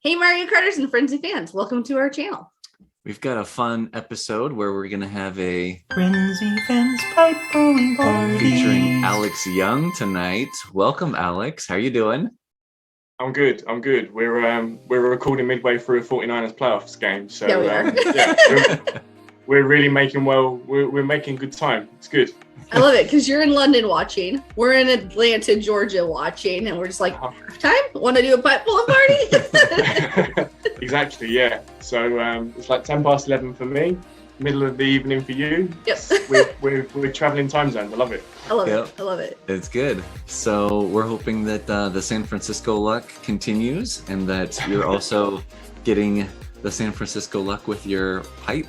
Hey Mario Karters and friends and fans, welcome to our channel. We've got a fun episode where we're going to have a Frenzy Fence Pipe Bowling Party featuring Alex Young tonight. Welcome, Alex. How are you doing? I'm good. We're recording midway through a 49ers playoffs game, so Yeah, we are. we're really making we're making good time. It's good. I love it because you're in London watching, we're in Atlanta, Georgia watching, and we're just like, time? Want to do a pipe bowling party? Exactly, yeah. So it's like 11 for me, middle of the evening for you. Yes. We're traveling time zones. I love it. I love Yep. it. I love it. It's good. So we're hoping that the San Francisco luck continues and that you're also getting the San Francisco luck with your pipe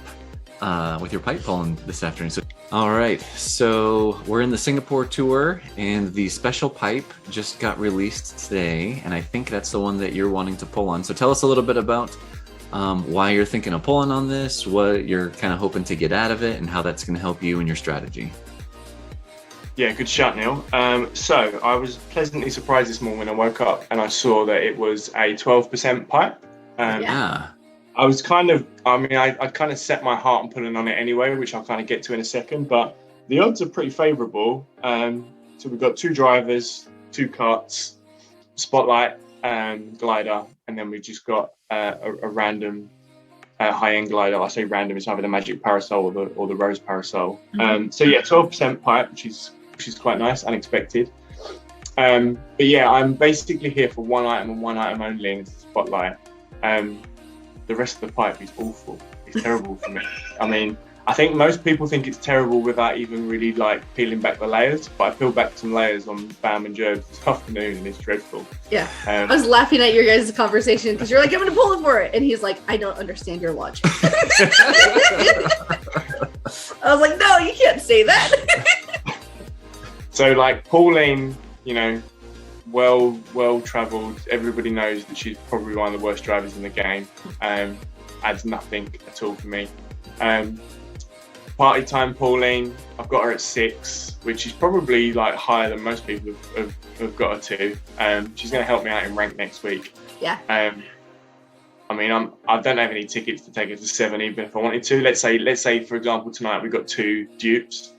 pulling this afternoon. So, all right, so we're in the Singapore tour and the special pipe just got released today, and I think that's the one that you're wanting to pull on. So tell us a little bit about why you're thinking of pulling on this, what you're kind of hoping to get out of it, and how that's going to help you in your strategy. Yeah, good shout, Neil. So I was pleasantly surprised this morning when I woke up and I saw that it was a 12% pipe. Yeah. I was I kind of set my heart on putting on it anyway, which I'll kind of get to in a second, but the odds are pretty favourable. So we've got two drivers, two carts, spotlight, glider, and then we've just got a random high-end glider. I say random, it's either the Magic Parasol or the Rose Parasol. So yeah, 12% pipe, which is quite nice, unexpected. But yeah, I'm basically here for one item and one item only, and it's the spotlight. The rest of the pipe is awful. It's terrible for me. I mean, I think most people think it's terrible without even really like peeling back the layers, but I peeled back some layers on Bam and Jerbs this afternoon and it's dreadful. Yeah. I was laughing at your guys' conversation because you're like, I'm going to pull it for it. And he's like, I don't understand your logic. I was like, no, you can't say that. So like Pauline, you know, well traveled. Everybody knows that she's probably one of the worst drivers in the game. Adds nothing at all for me. Party time Pauline, I've got her at 6, which is probably like higher than most people have got her to. She's going to help me out in rank next week. Yeah. I mean, I don't have any tickets to take her to 7, even if I wanted to. Let's say for example tonight we've got 2 dupes.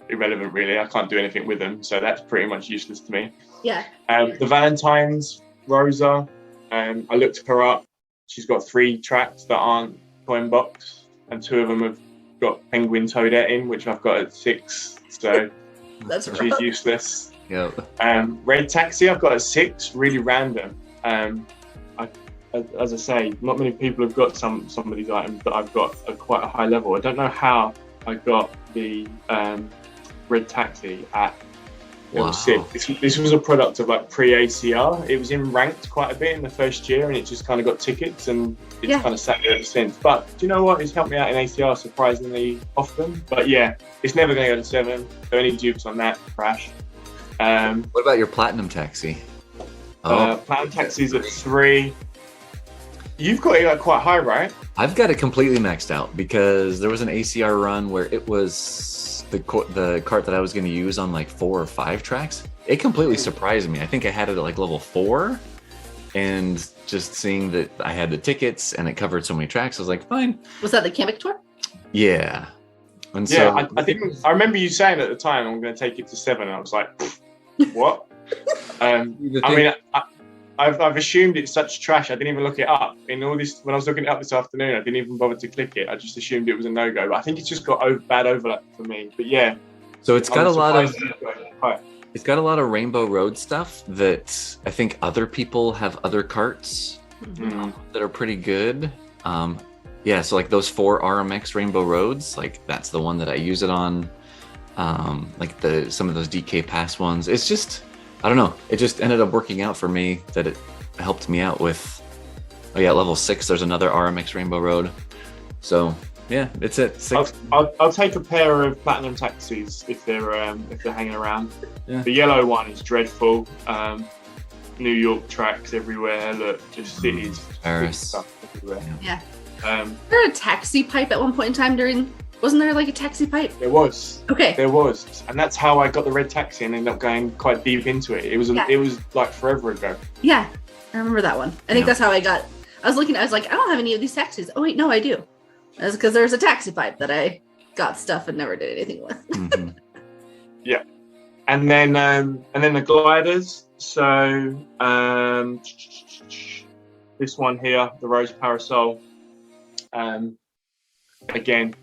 Irrelevant really. I can't do anything with them, so that's pretty much useless to me. Yeah. The Valentine's Rosa, I looked her up. She's got 3 tracks that aren't coin box, and 2 of them have got Penguin Toadette in, which I've got at 6. So That's she's useless. Yep. Red Taxi I've got at 6, really random. As I say, not many people have got some of these items that I've got at quite a high level. I don't know how I got the Red Taxi at level 6. This was a product of like pre-ACR. It was in ranked quite a bit in the first year, and it just kind of got tickets, and it's kind of sat there ever since. But do you know what? It's helped me out in ACR surprisingly often. But yeah, it's never going to go to 7. There are any dupes on that crash. What about your Platinum Taxi? Platinum Taxi's at 3. You've got it like quite high, right? I've got it completely maxed out because there was an ACR run where it was the cart that I was going to use on like 4 or 5 tracks. It completely surprised me. I think I had it at like level 4, and just seeing that I had the tickets and it covered so many tracks, I was like, fine. Was that the Kamek tour? Yeah. And yeah, so I remember you saying at the time, I'm going to take it to 7. And I was like, what? I've assumed it's such trash. I didn't even look it up. In all this, when I was looking it up this afternoon, I didn't even bother to click it. I just assumed it was a no-go. But I think it's just got bad overlap for me. But yeah. So it's got a lot of Rainbow Road stuff that I think other people have other carts that are pretty good. Yeah, so like those 4 RMX Rainbow Roads, like that's the one that I use it on. Like some of those DK Pass ones. It's just, I don't know. It just ended up working out for me that it helped me out with. Oh yeah, level 6. There's another RMX Rainbow Road. So yeah, it's at 6. I'll take a pair of Platinum Taxis if they're hanging around. Yeah. The yellow one is dreadful. New York tracks everywhere. Look, just cities, Paris stuff everywhere. Yeah. Was there a taxi pipe at one point in time wasn't there like a taxi pipe? There was. Okay. There was, and that's how I got the Red Taxi and ended up going quite deep into it. It was like forever ago. Yeah. I remember that one. I think that's how I got. I was like, I don't have any of these taxis. Oh wait, no, I do. That's because there's a taxi pipe that I got stuff and never did anything with. Mm-hmm. Yeah, and then the gliders. So this one here, the Rose Parasol. Again,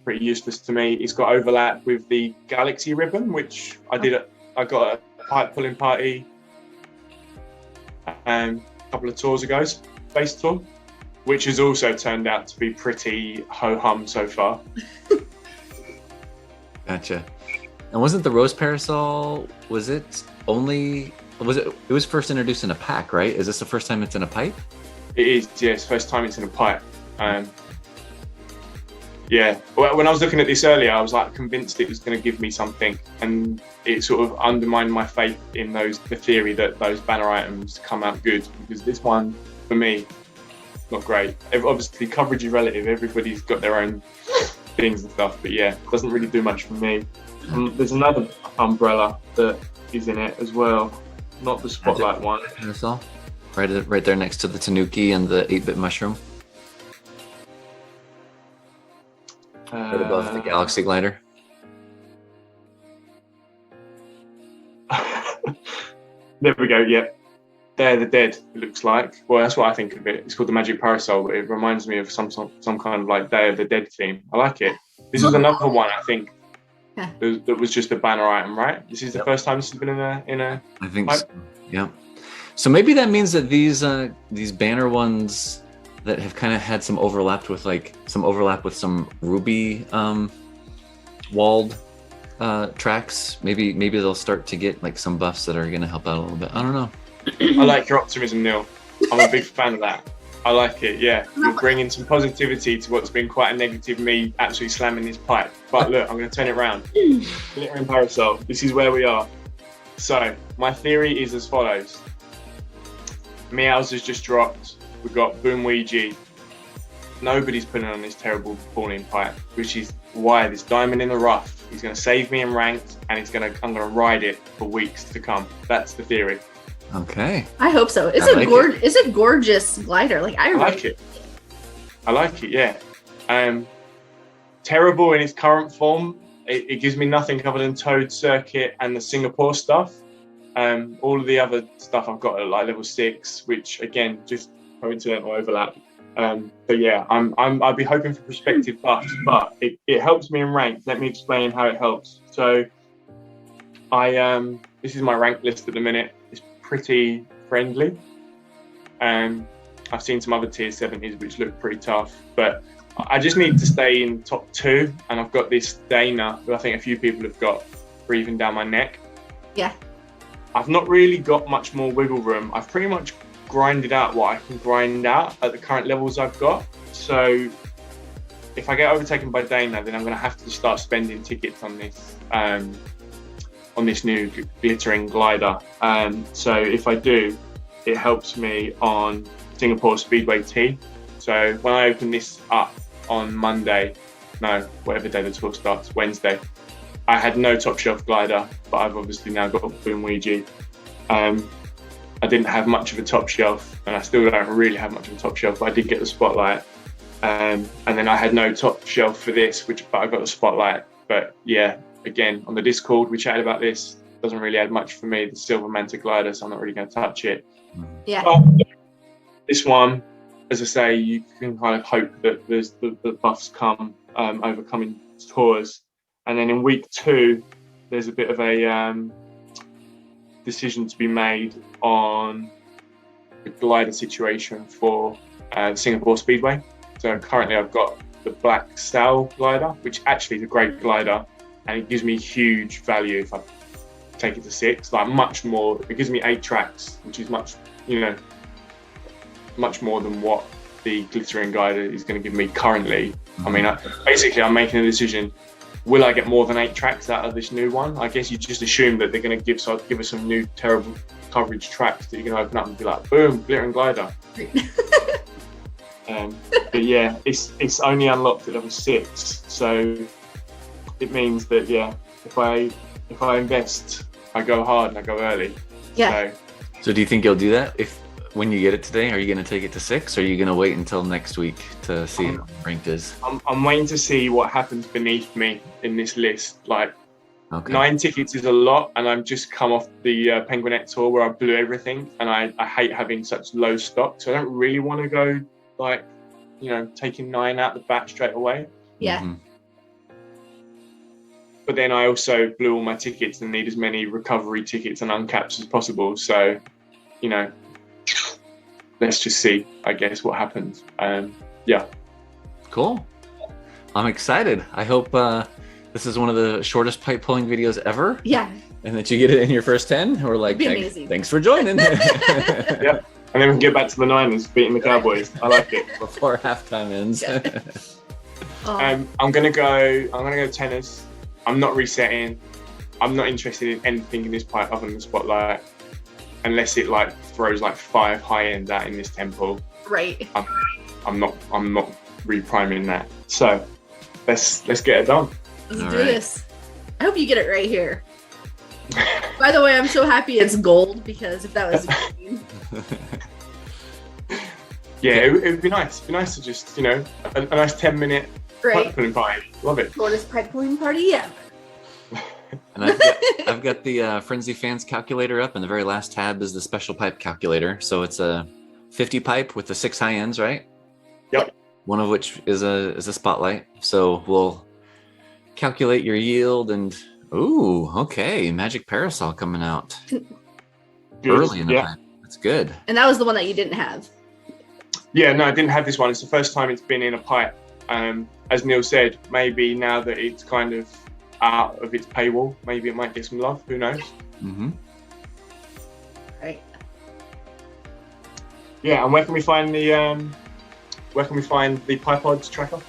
pretty useless to me. It's got overlap with the Galaxy ribbon, which I got a pipe pulling party a couple of tours ago, space tour, which has also turned out to be pretty ho-hum so far. Gotcha. And wasn't the Rose Parasol, it was first introduced in a pack, right? Is this the first time it's in a pipe? It is, yes, first time it's in a pipe. Yeah, when I was looking at this earlier, I was like convinced it was going to give me something, and it sort of undermined my faith in the theory that those banner items come out good, because this one, for me, not great. Obviously, coverage is relative. Everybody's got their own things and stuff, but yeah, it doesn't really do much for me. There's another umbrella that is in it as well, not the spotlight one. Parasol, right there next to the Tanuki and the 8-bit mushroom. Right above the Galaxy Glider. There we go. Yeah, they're the Dead. It looks like. Well, that's what I think of it. It's called the Magic Parasol, but it reminds me of some kind of like Day of the Dead theme. I like it. This was another one I think that was just a banner item, right? This is the first time this has been in a. I think so. Yeah. So maybe that means that these banner ones that have kind of had some overlap with some Ruby walled tracks. Maybe they'll start to get like some buffs that are going to help out a little bit. I don't know. I like your optimism, Neil. I'm a big fan of that. I like it. Yeah, you're bringing some positivity to what's been quite a negative me actually slamming this pipe. But look, I'm going to turn it around. Glintering Parasol. This is where we are. So my theory is as follows. Meows has just dropped. We've got Boom Ouija. Nobody's putting on this terrible Pauline pipe, which is why this diamond in the rough. He's going to save me in ranked, and I'm going to ride it for weeks to come. That's the theory. Okay. I hope so. It's a gorgeous glider. Like I like it. I like it. Yeah. Terrible in its current form. It gives me nothing other than Toad Circuit and the Singapore stuff. All of the other stuff I've got at like level 6, which again just coincidental overlap. But yeah, I'd be hoping for prospective buffs, but it helps me in ranked. Let me explain how it helps. So this is my rank list at the minute. It's pretty friendly. I've seen some other tier 70s which look pretty tough, but I just need to stay in top 2, and I've got this Dana who I think a few people have got breathing down my neck. Yeah. I've not really got much more wiggle room. I've pretty much grinded out what I can grind out at the current levels I've got. So if I get overtaken by Dana, then I'm going to have to start spending tickets on this new glittering glider. So if I do, it helps me on Singapore Speedway T. So when I open this up on Monday, whatever day the tour starts, Wednesday, I had no top shelf glider, but I've obviously now got Boom Ouija. I didn't have much of a top shelf, and I still don't really have much of a top shelf, but I did get the spotlight. And then I had no top shelf for this, but I got the spotlight. But yeah, again, on the Discord, we chatted about this. Doesn't really add much for me, the Silver Manta glider, so I'm not really going to touch it. Yeah. But this one, as I say, you can kind of hope that the buffs come over coming tours. And then in week 2, there's a bit of a decision to be made on the glider situation for Singapore Speedway. So currently I've got the Black Sal glider, which actually is a great glider, and it gives me huge value if I take it to 6, like much more. It gives me 8 tracks, which is much more than what the glittering glider is going to give me currently. I mean, I'm making a decision. Will I get more than 8 tracks out of this new one? I guess you just assume that they're going to give us some new terrible coverage tracks that you can open up and be like, boom, glittering glider. But yeah, it's only unlocked at level 6, so it means that if I invest, I go hard and I go early. Yeah. So do you think you'll do that? when you get it today, are you going to take it to 6, or are you going to wait until next week to see how ranked is? I'm waiting to see what happens beneath me in this list. Like, Okay. 9 tickets is a lot, and I've just come off the Penguinette tour where I blew everything, and I hate having such low stock, so I don't really want to go, like, you know, taking 9 out the bat straight away. Yeah. Mhm. But then I also blew all my tickets and need as many recovery tickets and uncaps as possible. So, you know, let's just see, I guess, what happens. Yeah. Cool. I'm excited. I hope this is one of the shortest pipe pulling videos ever, Yeah. and that you get it in your first 10. We're like, It'd be amazing. thanks for joining. Yeah. And then we can get back to the Niners beating the Cowboys. I like it. Before halftime ends. Yeah. Oh, I'm gonna go tennis. I'm not resetting. I'm not interested in anything in this pipe other than the spotlight, unless it like throws like 5 high ends out in this temple. right. I'm not repriming that. So let's get it done. Let's All do right. this. I hope you get it right here. By the way, I'm so happy it's gold, because if that was green, Yeah, it would be nice. It'd be nice to just, you know, a nice 10-minute right? pipe pulling party. Love it. Shortest pipe pulling party ever. And I've got the Frenzy Fans calculator up, and the very last tab is the special pipe calculator. So it's a 50 pipe with the 6 high ends, right? Yep. One of which is a spotlight. So we'll calculate your yield, and ooh, okay, Magic Parasol coming out Good. early in the Yeah. pipe. That's good. And that was the one that you didn't have. Yeah, no, I didn't have this one. It's the first time it's been in a pipe. As Neil said, maybe now that it's kind of out of its paywall, maybe it might get some love. Who knows? Mm-hmm. Right. Yeah, and where can we find the pipe odds tracker?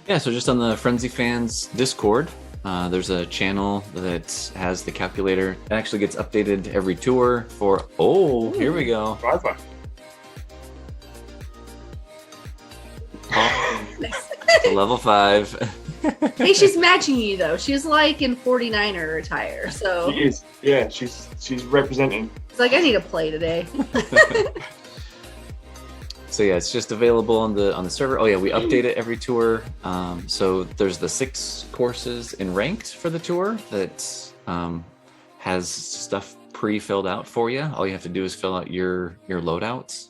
Yeah, so just on the Frenzy Fans Discord, there's a channel that has the calculator. It actually gets updated every tour for, here we go. Driver. To level 5. Hey, she's matching you though. She's like in 49er attire, so She is. Yeah, she's representing. it's like I need to play today. So yeah, it's just available on the server. Oh yeah, we update it every tour. So there's the 6 courses in ranked for the tour that has stuff pre-filled out for you. All you have to do is fill out your loadouts.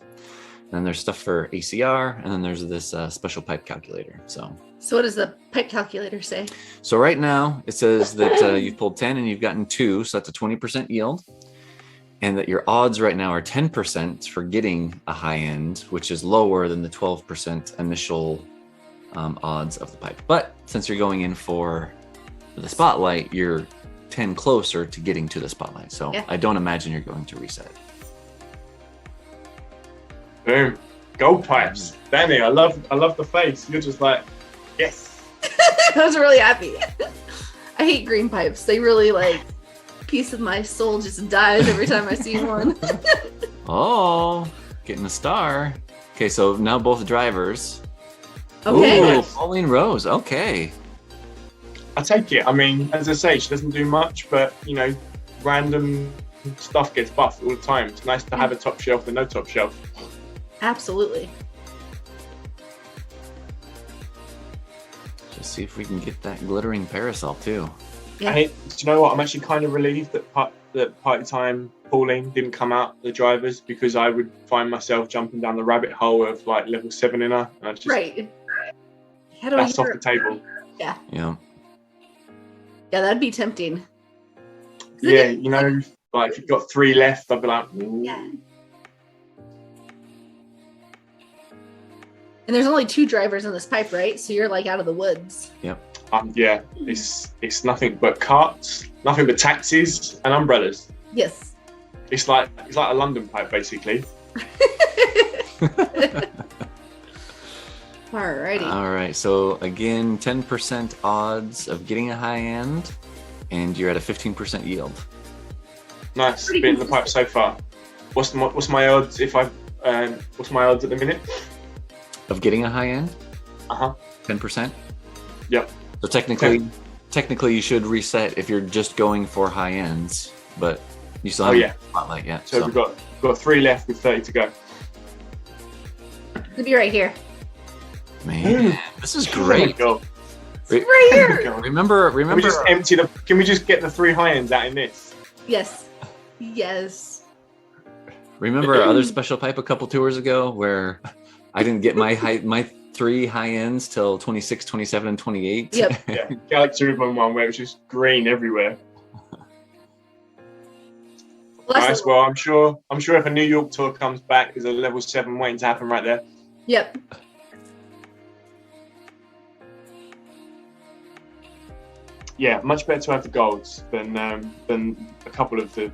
And then there's stuff for ACR, and then there's this special pipe calculator. So So what does the pipe calculator say? So right now it says that you've pulled 10 and you've gotten 2, so that's a 20% yield, and that your odds right now are 10% for getting a high end, which is lower than the 12% initial odds of the pipe. But since you're going in for the spotlight, you're 10 closer to getting to the spotlight. So Yeah. I don't imagine you're going to reset. Boom. Gold pipes. Danny, I love the face. You're just like, yes. I was really happy. I hate green pipes. They really like piece of my soul just dies every time I see one. Oh, getting a star. Okay, so now both drivers. Okay. Ooh, Pauline Rose. Okay. I take it. I mean, as I say, she doesn't do much, but, you know, random stuff gets buffed all the time. It's nice to have a top shelf and no top shelf. Absolutely. Let's see if we can get that glittering parasol too. Yeah. Do you know what? I'm actually kind of relieved that Party Time Pauline didn't come out the drivers, because I would find myself jumping down the rabbit hole of like level 7 in her. And I just, Right. How do I that's off hear- the table. Yeah. Yeah, that'd be tempting. Yeah, you know, like if you've got 3 left, I'd be like, Yeah. And there's only 2 drivers in this pipe, right? So you're like out of the woods. yeah, it's nothing but carts, nothing but taxis and umbrellas. Yes. It's like a London pipe, basically. Alrighty. All right. So again, 10% odds of getting a high end, and you're at a 15% yield. Nice. Pretty Been in the pipe so far. What's my odds if what's my odds at the minute? Of getting a high end? 10%? Yep. So technically you should reset if you're just going for high ends, but you still Oh, haven't yeah. got spotlight yet. So we've got Got 3 left with 30 to go. It'll be right here. Man, this is great. Go. Right here. Remember. Can we just empty the? Can we just get the 3 high ends out in this? Yes. Yes. Remember our other special pipe a couple tours ago where I didn't get my 3 high ends till 26, 27, and 28. Yep. Yeah, Galaxy Ribbon one where it was just green everywhere. Nice. Well, I'm sure if a New York tour comes back, there's a level 7 waiting to happen right there. Yep. Yeah, much better to have the golds than a couple of the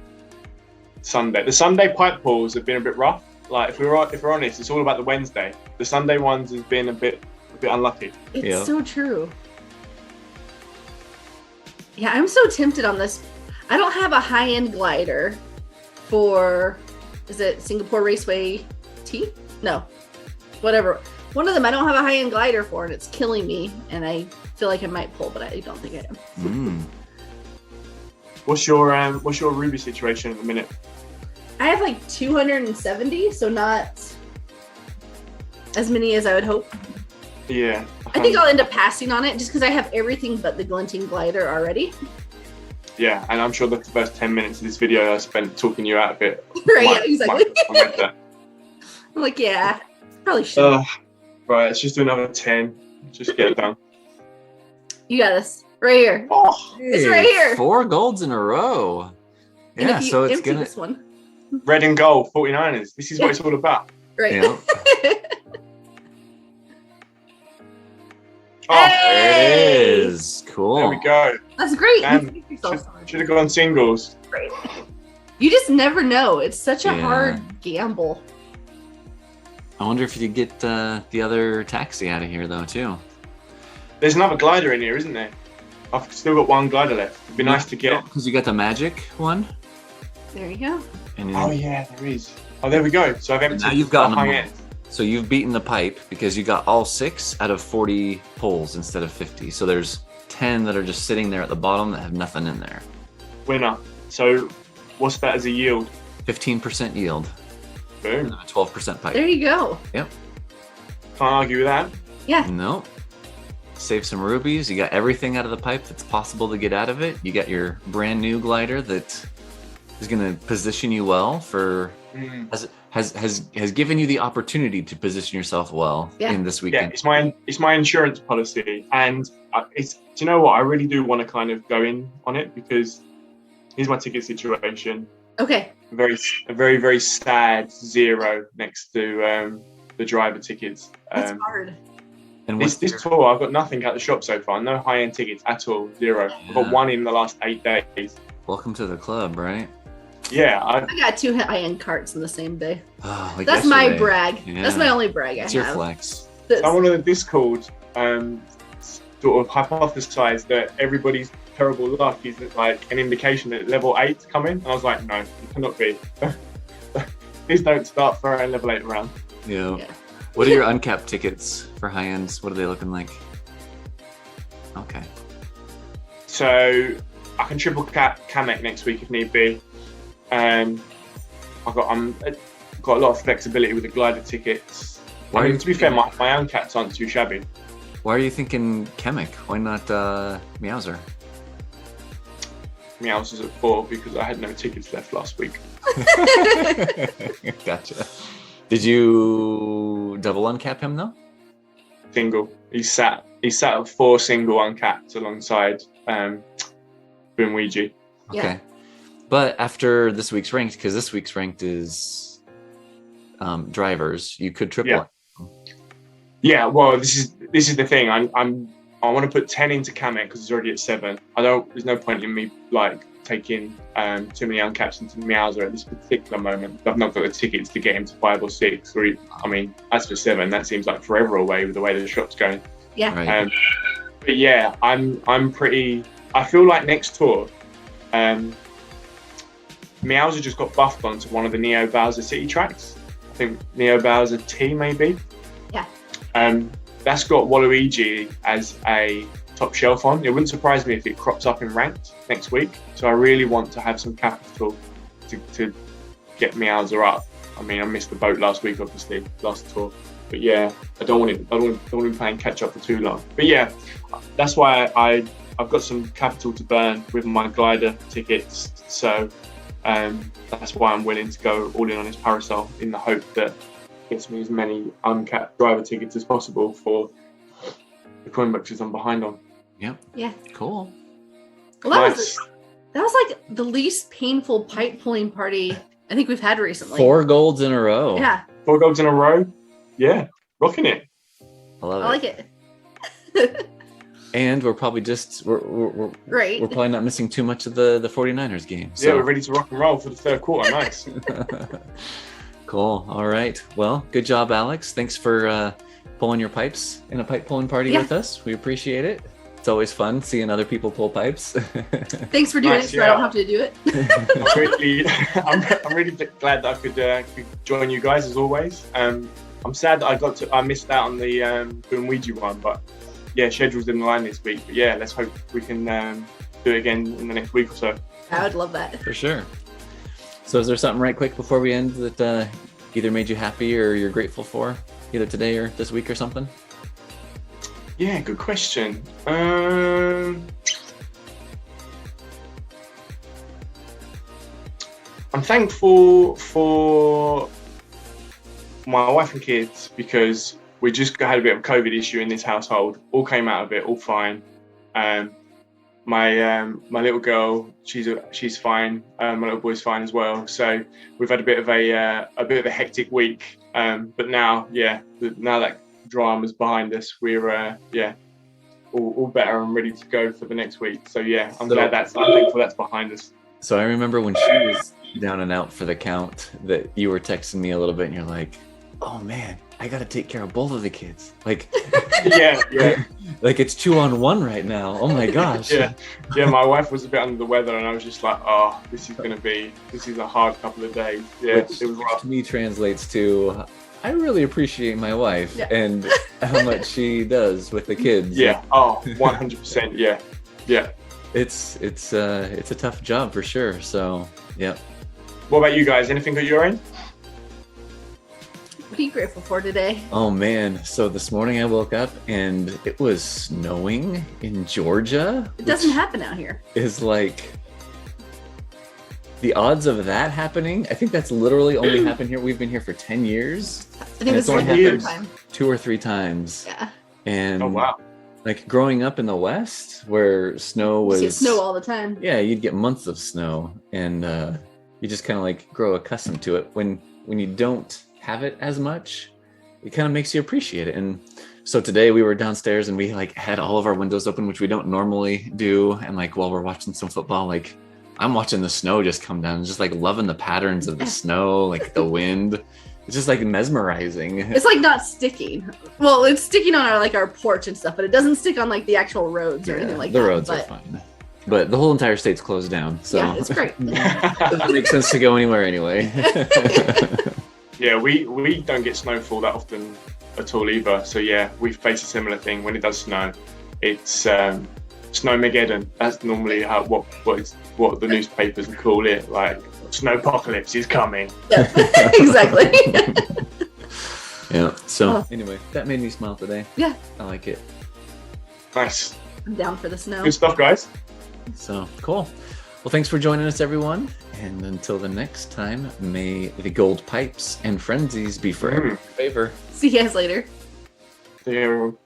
Sunday. The Sunday pipe pulls have been a bit rough. Like if we're honest, it's all about the Wednesday. The Sunday ones has been a bit unlucky. It's so true. Yeah, I'm so tempted on this. I don't have a high-end glider for, is it Singapore Raceway T? No, whatever. One of them I don't have a high-end glider for, and it's killing me. And I feel like I might pull, but I don't think I am. What's your Ruby situation at the minute? I have like 270, so not as many as I would hope. Yeah. I think I'll end up passing on it just because I have everything but the glinting glider already. Yeah, and I'm sure that the first 10 minutes of this video I spent talking you out of it. Right, exactly. I'm like, yeah, probably should. Right, let's just do another 10. Just get it done. You got this. Right here. Oh, it's right here. 4 golds in a row. And Yeah, so it's gonna. This one. Red and gold 49ers. This is what it's all about. Right. Yeah. Oh, There it is. Cool. there we go. That's great. Damn. Should have gone singles. Great. You just never know. It's such a Yeah. hard gamble. I wonder if you get the other taxi out of here though too. There's another glider in here, isn't there? I've still got 1 glider left. It'd be nice to get. Because you got the magic one. There you go. And Oh yeah, there is. Oh, there we go. So I've emptied now you've got the high end. So you've beaten the pipe because you got all 6 out of 40 pulls instead of 50. So there's 10 that are just sitting there at the bottom that have nothing in there. Winner. So what's that as a yield? 15% yield. Boom. And a 12% pipe. There you go. Yep. Can't argue with that. Yeah. No. Save some rubies. You got everything out of the pipe that's possible to get out of it. You got your brand new glider that is going to position you well for has given you the opportunity to position yourself well in this weekend. Yeah, it's my insurance policy, and it's. Do you know what? I really do want to kind of go in on it because here's my ticket situation. Okay. A very very sad 0 next to the driver tickets. That's hard. And this tour, I've got nothing at the shop so far. No high end tickets at all. 0. I've got 1 in the last 8 days. Welcome to the club, right? Yeah, I got 2 high-end carts in the same day. Oh, like That's yesterday. my brag. Yeah. That's my only brag I It's have. your flex. Someone on the Discord sort of hypothesized that everybody's terrible luck is like an indication that level 8's coming. And I was like, no, it cannot be. Please don't start throwing level 8 around. Yeah. What are your uncapped tickets for high ends? What are they looking like? Okay. So I can triple cap Kamek next week if need be. I've got a lot of flexibility with the glider tickets. To be fair, my uncaps aren't too shabby. Why are you thinking Kamek? Why not Meowser? Meowser's at 4 because I had no tickets left last week. Gotcha. Did you double uncap him though? Single. He sat at 4 single uncapped alongside Boomweegee. Yeah. Okay. But after this week's ranked, because this week's ranked is drivers, you could triple it. Yeah, well, this is the thing. I want to put 10 into Kamek because it's already at 7. There's no point in me like taking too many uncaps into Meowser at this particular moment. I've not got the tickets to get him to 5 or 6. Or as for 7, that seems like forever away with the way the shop's going. Yeah. Right. But yeah, I'm pretty. I feel like next tour, Meowser just got buffed onto one of the Neo Bowser City tracks. I think Neo Bowser T maybe. Yeah. That's got Waluigi as a top shelf on. It wouldn't surprise me if it crops up in ranked next week. So I really want to have some capital to get Meowser up. I mean, I missed the boat last week, obviously, last tour. But yeah, I don't want to be playing catch up for too long. But yeah, that's why I've got some capital to burn with my glider tickets. So that's why I'm willing to go all in on this Parasol in the hope that it gets me as many uncapped driver tickets as possible for the coin boxes I'm behind on. Yep. Yeah. Cool. Well, Nice. that was like the least painful pipe pulling party I think we've had recently. 4 golds in a row. Yeah. 4 golds in a row. Yeah, rocking it. I love I like it. And we're probably we're Great. We're probably not missing too much of the 49ers game. So. Yeah, we're ready to rock and roll for the third quarter. Nice. Cool. All right. Well, good job, Alex. Thanks for pulling your pipes in a pipe pulling party with us. We appreciate it. It's always fun seeing other people pull pipes. Thanks for doing Nice, it so I don't have to do it. I'm really glad that I could join you guys as always. I'm sad that I missed out on the Ouija one, but yeah, schedules didn't align this week. But yeah, let's hope we can do it again in the next week or so. I would love that. For sure. So is there something right quick before we end that either made you happy or you're grateful for, either today or this week or something? Yeah, good question. I'm thankful for my wife and kids because we just had a bit of a COVID issue in this household. All came out of it, all fine. My little girl, she's fine. My little boy's fine as well. So we've had a bit of a hectic week. But now that drama's behind us, we're all better and ready to go for the next week. So yeah, I'm thankful that's behind us. So I remember when she was down and out for the count that you were texting me a little bit and you're like, oh man, I got to take care of both of the kids. Like, yeah. Like it's 2-on-1 right now. Oh my gosh. Yeah. My wife was a bit under the weather and I was just like, oh, this is a hard couple of days. Yeah, Which it was rough. to me translates to, I really appreciate my wife and how much she does with the kids. Yeah. Oh, 100%. Yeah. It's a tough job for sure. So yeah. What about you guys? Anything at your end? What are you grateful for today? Oh man. So this morning I woke up and it was snowing in Georgia. It doesn't happen out here. Is like the odds of that happening. I think that's literally only happened here. We've been here for 10 years. I think it's only like the third happened time. 2 or 3 times. Yeah. And Oh wow. like growing up in the West where snow was You see snow all the time. yeah, you'd get months of snow and you just kind of like grow accustomed to it. When you don't have it as much, it kind of makes you appreciate it. And so today we were downstairs and we like had all of our windows open, which we don't normally do. And like while we're watching some football, like I'm watching the snow just come down, just like loving the patterns of the snow, like the wind. It's just like mesmerizing. It's like not sticking. Well, it's sticking on our porch and stuff, but it doesn't stick on like the actual roads or anything like the that. roads are fine. But the whole entire state's closed down. So yeah, it's great. it doesn't make sense to go anywhere anyway. Yeah, we don't get snowfall that often at all either. So yeah, we face a similar thing. When it does snow, it's snowmageddon. That's normally what the newspapers would call it. Like snowpocalypse is coming. Yeah, exactly. Yeah. So anyway, that made me smile today. Yeah. I like it. Nice. I'm down for the snow. Good stuff, guys. So cool. Well, thanks for joining us, everyone. And until the next time, may the gold pipes and frenzies be forever in your favor. See you guys later. See you, everyone.